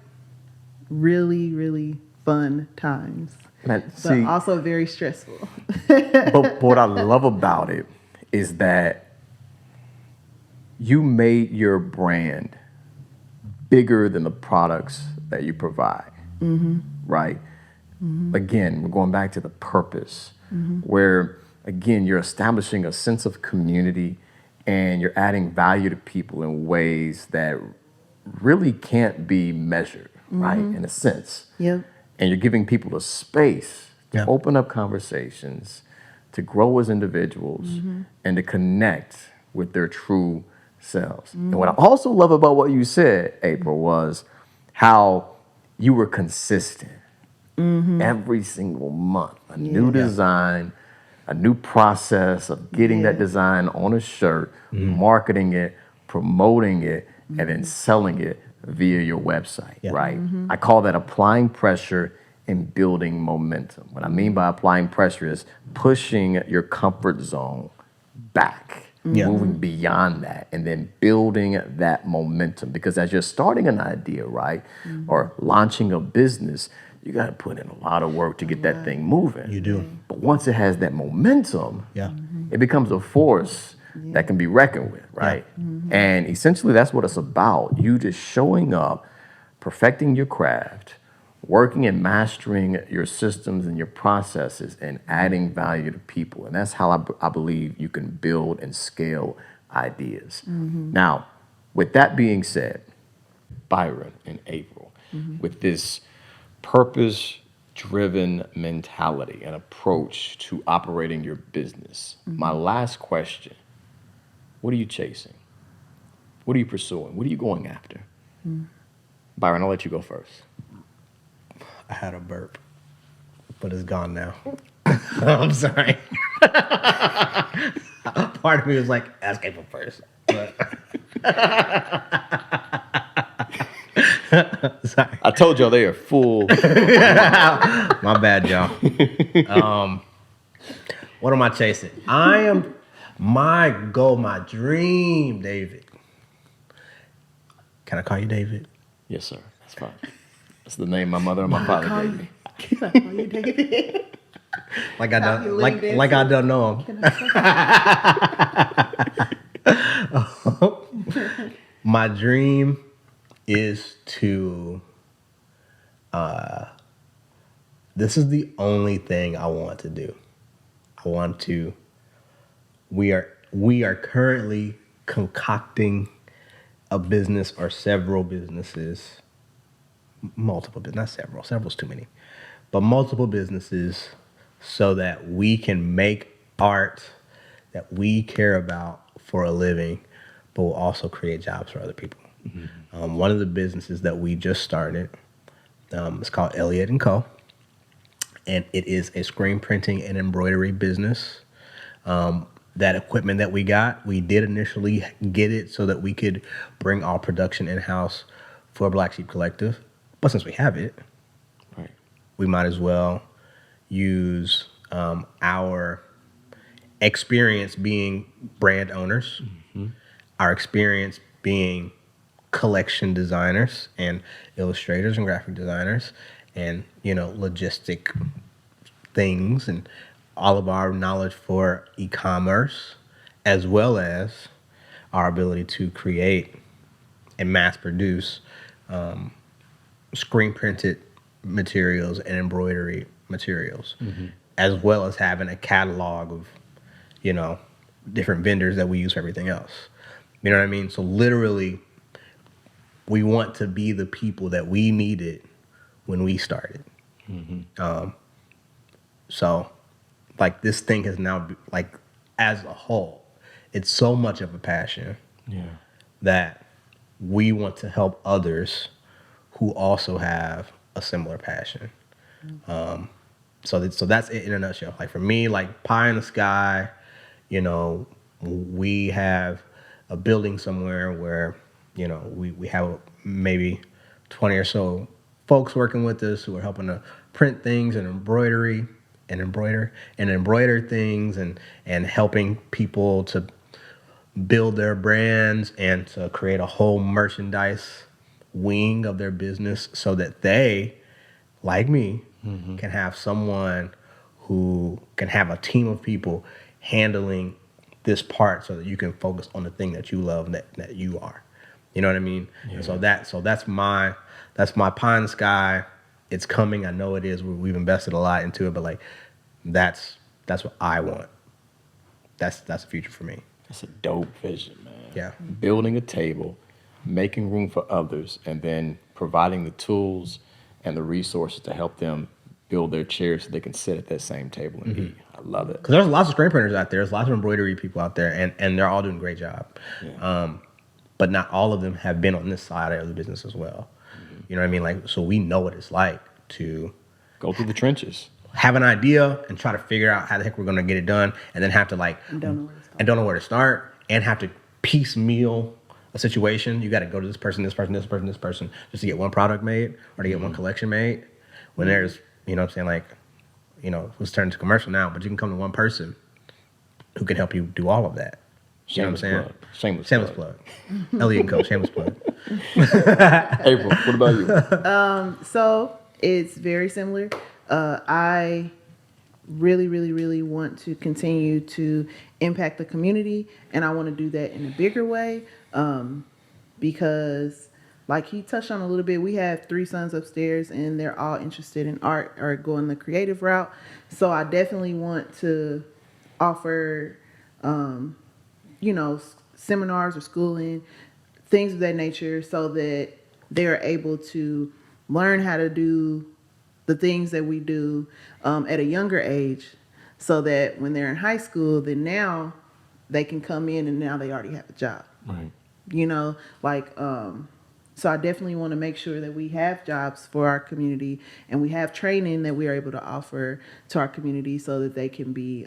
really, really fun times, but also very stressful. But what I love about it is that you made your brand bigger than the products that you provide, right? Again, we're going back to the purpose, where, again, you're establishing a sense of community and you're adding value to people in ways that really can't be measured, right, in a sense. Yep. And you're giving people a space to open up conversations, to grow as individuals and to connect with their true selves. And what I also love about what you said, April, was how you were consistent every single month. A new design, a new process of getting that design on a shirt, marketing it, promoting it, and then selling it via your website, right? I call that applying pressure and building momentum. What I mean by applying pressure is pushing your comfort zone back, moving beyond that, and then building that momentum. Because as you're starting an idea, right, or launching a business, you got to put in a lot of work to get that thing moving. You do. But once it has that momentum, it becomes a force that can be reckoned with, right? And essentially that's what it's about. You just showing up, perfecting your craft, working and mastering your systems and your processes, and adding value to people. And that's how I believe you can build and scale ideas. Now, with that being said, Byron and April, with this purpose-driven mentality and approach to operating your business, my last question, what are you chasing? What are you pursuing? What are you going after? Byron, I'll let you go first. I had a burp, but it's gone now. I'm sorry. Part of me was like, ask April first. But sorry. I told y'all they are full. My bad, y'all. What am I chasing? My goal, my dream, David. Can I call you David? Yes, sir. That's fine. That's the name my mother and my father gave me. Can I call you David? Like I don't know him. My dream is to. This is the only thing I want to do. I want to. We are currently concocting a business or several businesses. Multiple, but not several. Several's too many. But multiple businesses so that we can make art that we care about for a living, but will also create jobs for other people. One of the businesses that we just started, it's called Elliott & Co. And it is a screen printing and embroidery business. That equipment that we got, we did initially get it so that we could bring our production in-house for Blacksheep Collective. But since we have it, we might as well use our experience being brand owners, our experience being collection designers and illustrators and graphic designers, and logistic things, and all of our knowledge for e-commerce, as well as our ability to create and mass produce screen printed materials and embroidery materials, as well as having a catalog of, different vendors that we use for everything else. You know what I mean? So literally, we want to be the people that we needed when we started. So, like, this thing has now, like, as a whole, it's so much of a passion that we want to help others who also have a similar passion. So that's it in a nutshell. Like, for me, like, pie in the sky, we have a building somewhere where, we have maybe 20 or so folks working with us who are helping to print things and embroider things and helping people to build their brands and to create a whole merchandise wing of their business so that they, like me, can have someone who can have a team of people handling this part so that you can focus on the thing that you love and that you are. You know what I mean? And so that's my pie in the sky. It's coming. I know it is. We've invested a lot into it, but like that's what I want. That's the future for me. That's a dope vision, man. Yeah. Building a table, making room for others, and then providing the tools and the resources to help them build their chairs so they can sit at that same table and eat. I love it. Because there's lots of screen printers out there. There's lots of embroidery people out there, and they're all doing a great job. Yeah. But not all of them have been on this side of the business as well. You know what I mean? Like, so we know what it's like to go through the trenches, have an idea and try to figure out how the heck we're going to get it done, and then have to don't know where to start, and have to piecemeal a situation. You got to go to this person, this person, this person, this person, just to get one product made or to get one collection made. When there's, you know what I'm saying, like, you know, it's turned to commercial now, but you can come to one person who can help you do all of that. You know what I'm saying? Shameless plug. Elliott and Co. Shameless plug. April, what about you? So it's very similar. I really, really, really want to continue to impact the community, and I want to do that in a bigger way, because like he touched on a little bit, we have 3 sons upstairs and they're all interested in art or going the creative route. So I definitely want to offer, you know, seminars or schooling, things of that nature, so that they're able to learn how to do the things that we do at a younger age, so that when they're in high school, then now they can come in and now they already have a job. Right. You know, like, so I definitely want to make sure that we have jobs for our community and we have training that we are able to offer to our community so that they can be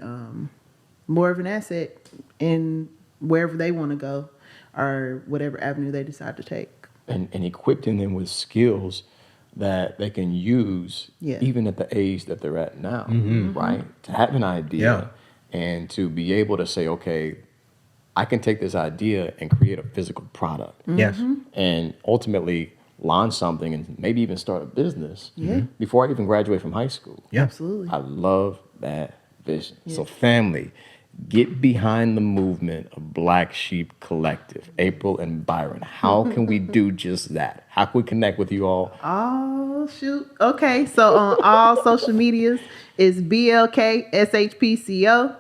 more of an asset in wherever they want to go or whatever avenue they decide to take. And equipping them with skills that they can use even at the age that they're at now, right? To have an idea and to be able to say, okay, I can take this idea and create a physical product. Yes. And ultimately launch something and maybe even start a business before I even graduate from high school. Yeah. Absolutely. I love that vision. So family, get behind the movement of Black Sheep Collective. April and Byron, how can we do just that? How can we connect with you all? Oh, shoot. Okay, so on all social medias is BLKSHPCO.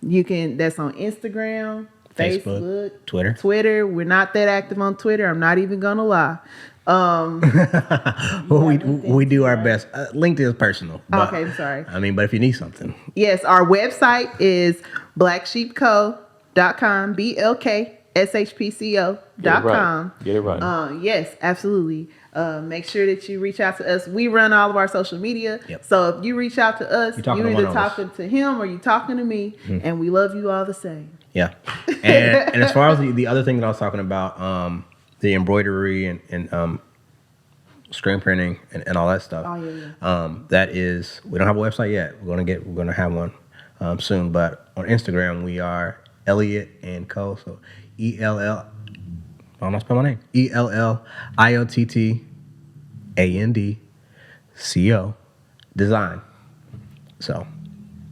You can, that's on Instagram, Facebook, Twitter. We're not that active on Twitter. I'm not even gonna lie. Well, we do our best. LinkedIn is personal. But, okay, I'm sorry. I mean, but if you need something. Yes, our website is blacksheepco.com, BLKSHPCO.com. Get it right. Yes, absolutely. Make sure that you reach out to us. We run all of our social media. Yep. So if you reach out to us, you're either talking to him or you're talking to me, and we love you all the same. Yeah. And as far as the other thing that I was talking about, the embroidery and screen printing and all that stuff. Oh, yeah. That is, we don't have a website yet. We're gonna have one soon. But on Instagram we are Elliott and Co. So ELL. I'm not spelling my name. ELLIOTTANDCO design. So.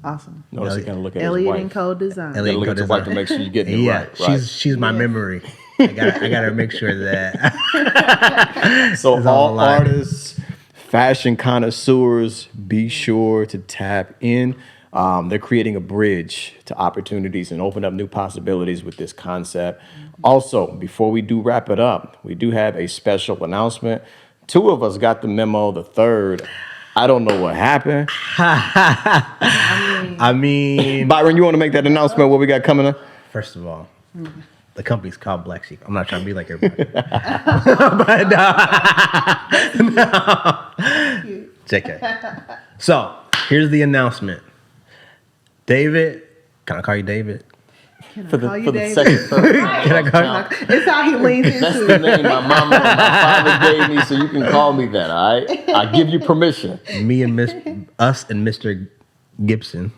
Awesome. Notice you gotta look at Elliott his wife. and Co. Design. You gotta look at your wife to make sure you get it right. She's my memory. I gotta make sure that. So all artists, fashion connoisseurs, be sure to tap in. They're creating a bridge to opportunities and open up new possibilities with this concept. Also, before we do wrap it up, we do have a special announcement. 2 of us got the memo. The 3rd, I don't know what happened. I mean, Byron, you want to make that announcement? What we got coming up? First of all, the company's called Black Sheep. I'm not trying to be like everybody. But no. JK. So here's the announcement. David, can I call you David? For the second, third. Can I call you? It's how he leans into That's it. the name my mama and my father gave me, so you can call me that, all right? I give you permission. Me and us and Mr. Gibson,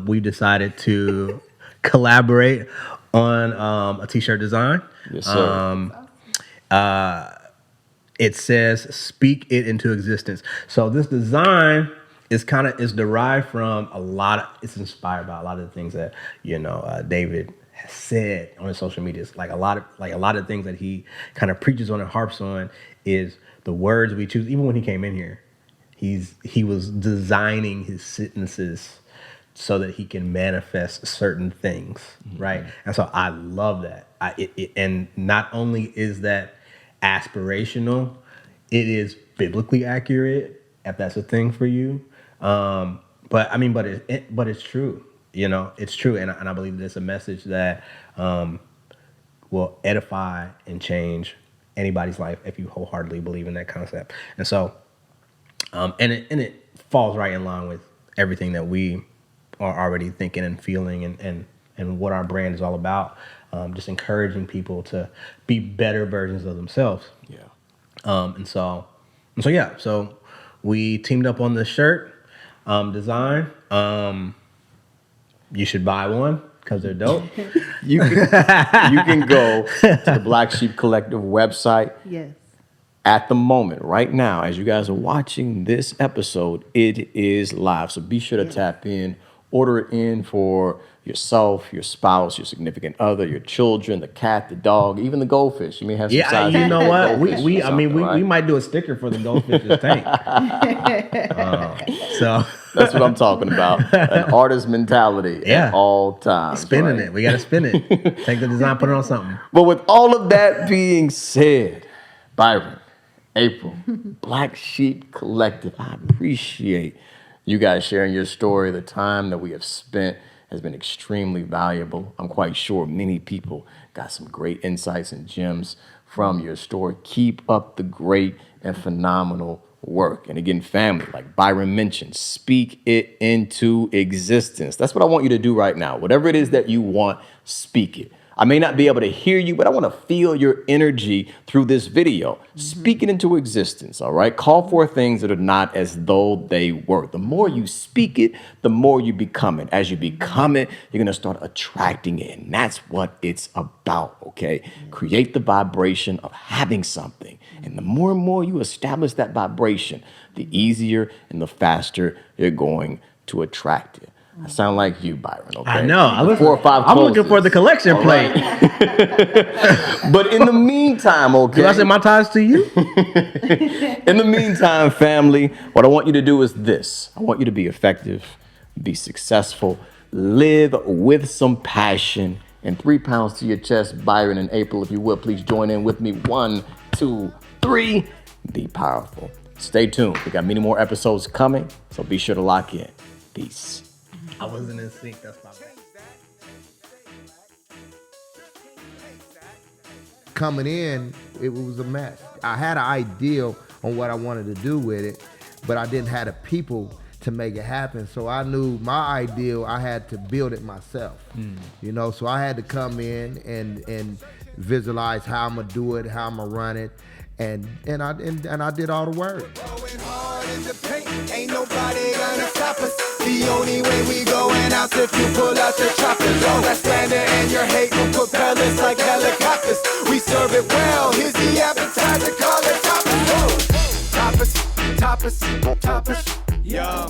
we decided to collaborate on a t-shirt design. Yes, sir. It says "Speak it into existence." So this design is derived from it's inspired by a lot of the things that David has said on his social media. It's like a lot of things that he kind of preaches on and harps on is the words we choose. Even when he came in here, he was designing his sentences so that he can manifest certain things, right? And so I love that. And not only is that aspirational, it is biblically accurate. if that's a thing for you. But I mean, but it's true. You know, it's true, and I believe it's a message that will edify and change anybody's life if you wholeheartedly believe in that concept. And so, and it falls right in line with everything that we are already thinking and feeling, and what our brand is all about. Just encouraging people to be better versions of themselves. Yeah. And so we teamed up on this shirt design. You should buy one because they're dope. You can go to the Black Sheep Collective website. Yes. At the moment, right now, as you guys are watching this episode, it is live. So be sure to tap in, order it in for yourself, your spouse, your significant other, your children, the cat, the dog, even the goldfish. You may have some size. You know what? We might do a sticker for the goldfish's tank. So that's what I'm talking about. An artist mentality at all times. Spinning it. We got to spin it. Take the design, put it on something. But with all of that being said, Byron, April, Black Sheep Collective, I appreciate you guys sharing your story. The time that we have spent has been extremely valuable. I'm quite sure many people got some great insights and gems from your story. Keep up the great and phenomenal work. And again, family, like Byron mentioned, speak it into existence. That's what I want you to do right now. Whatever it is that you want, speak it. I may not be able to hear you, but I want to feel your energy through this video. Speak it into existence, all right? Call for things that are not as though they were. The more you speak it, the more you become it. As you become it, you're going to start attracting it. And that's what it's about, okay? Create the vibration of having something. And the more and more you establish that vibration, the easier and the faster you're going to attract it. I sound like you, Byron, okay? I know. I'm 4 or 5 I'm looking for the collection plate. But in the meantime, okay? Do I send my ties to you? In the meantime, family, what I want you to do is this. I want you to be effective, be successful, live with some passion, and 3 pounds to your chest. Byron and April, if you will, please join in with me. 1, 2, 3. Be powerful. Stay tuned. We got many more episodes coming, so be sure to lock in. Peace. I wasn't in sync. That's my bad. Coming in, it was a mess. I had an idea on what I wanted to do with it, but I didn't have the people to make it happen. So I knew my ideal, I had to build it myself. You know, so I had to come in and visualize how I'm gonna do it, how I'm gonna run it, and I did all the work. Going hard in the paint, ain't nobody gonna stop us. The only way we going out if you pull out your choppers. All that slander and your hate will propel us like helicopters. We serve it well, here's the appetizer, call it toppers. Toppers, toppers, toppers, yum.